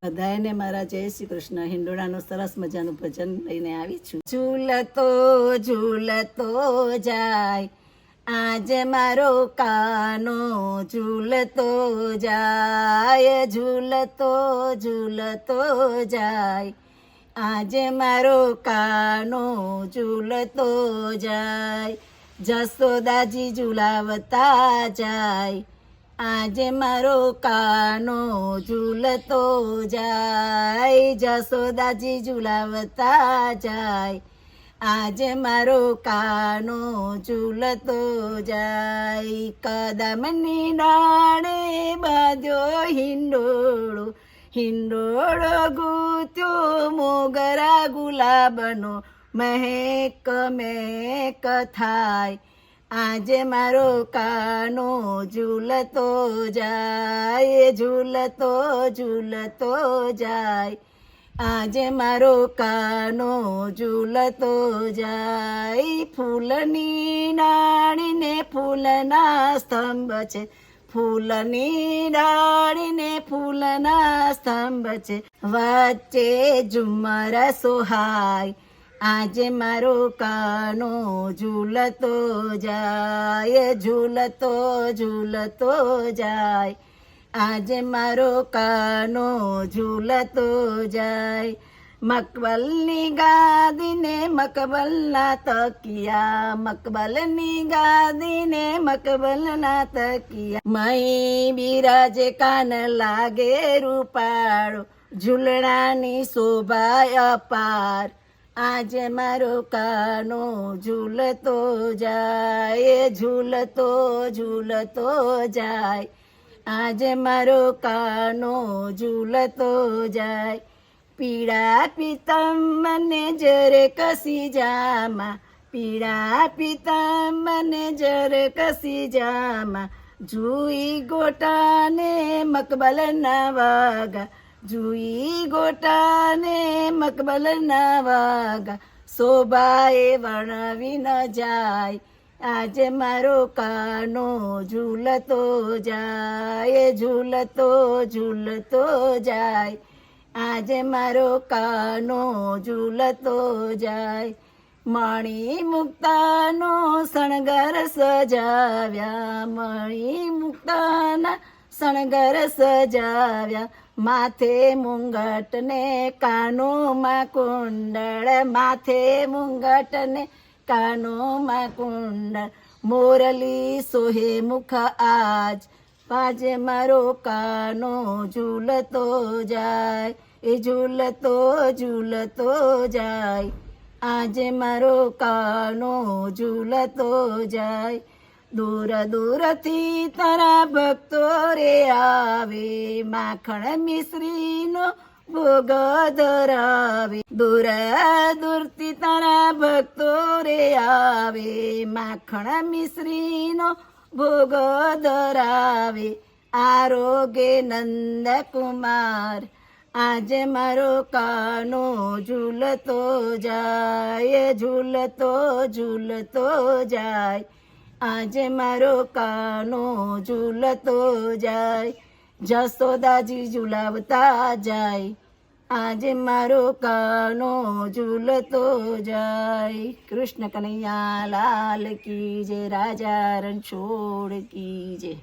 બધાને મારા જય શ્રી કૃષ્ણ. હિંડોળાનું સરસ મજાનું ભજન લઈને આવી છું. ઝૂલતો ઝૂલતો જાય આજ મારો કાનો, ઝૂલતો જાય ઝૂલતો ઝૂલતો જાય આજે મારો કાનો, ઝૂલતો જાય જસોદાજી ઝૂલાવતા જાય આજે મારો કાનો, ઝૂલતો જાય જસોદાજી ઝૂલાવતા જાય આજે મારો કાનો, ઝૂલતો જાય કદમની ડાળે બાંધ્યો હિંડોળો, હિંડોળો ગૂંથ્યો મોગરા ગુલાબનો, મહેક મહેક થાય આજે મારો કાનો, ઝૂલતો જાય ઝૂલતો ઝૂલતો જાય આજે મારો કાનો, ઝૂલતો જાય ફૂલની ડાળીને ફૂલના સ્તંભ છે, ફૂલની ડાળીને ફૂલના સ્તંભ છે, વચ્ચે ઝુમ્મર સોહાય આજે મારો કાનો, ઝૂલતો જાય ઝૂલતો ઝૂલતો જાય આજે મારો કાનો, ઝૂલતો જાય મકબલની ગાદીને મકબલના તકિયા, મકબલની ગાદીને મકબલના તકિયા, મય બિરાજે કાન લાગે રૂપાળો, ઝૂલણાની શોભા અપાર આજે મારો કાનો, ઝૂલતો જાય ઝૂલતો ઝૂલતો જાય આજે મારો કાનો, ઝૂલતો જાય પીળા પિતંબરને જરે કસી જામા, પીળા પિતંબરને જરે કસી જામા, જુઈ ગોટાને મકબલના વાગા, જુઈ ગોટાને મકબલના વાગા, શોભાએ વર્ણવી ન જાય આજે મારો કાનો, ઝૂલતો જાય ઝૂલતો ઝૂલતો જાય આજે મારો કાનો, ઝૂલતો જાય મણી મુક્તાનો શણગાર સજાવ્યા, મણી મુક્તાના શણગાર સજાવ્યા, માથે મુંગટ ને કાનોમાં કુંડળ, માથે મુંગટ ને કાનોમાં કુંડળ, મોરલી સોહે મુખ આજ આજે મારો કાનો, ઝૂલતો જાય ઝૂલતો ઝૂલતો જાય આજે મારો કાનો, ઝૂલતો જાય દૂર દૂરથી તારા ભક્તો રે આવે, માખણ મિશ્રીનો ભોગ ધરાવે, દૂર દૂરથી તારા ભક્તો રે આવે, માખણ મિશ્રીનો ભોગ ધરાવે, આરોગ્ય નંદ કુમાર આજે મારો કાનો, ઝૂલતો જાય ઝૂલતો ઝૂલતો જાય આજે મારો કાનો, ઝૂલતો જાય જસોદાજી ઝૂલાવતા જાય આજે મારો કાનો, ઝૂલતો જાય કૃષ્ણ કનૈયા લાલ કી જય, રાજા રણછોડ કી જય.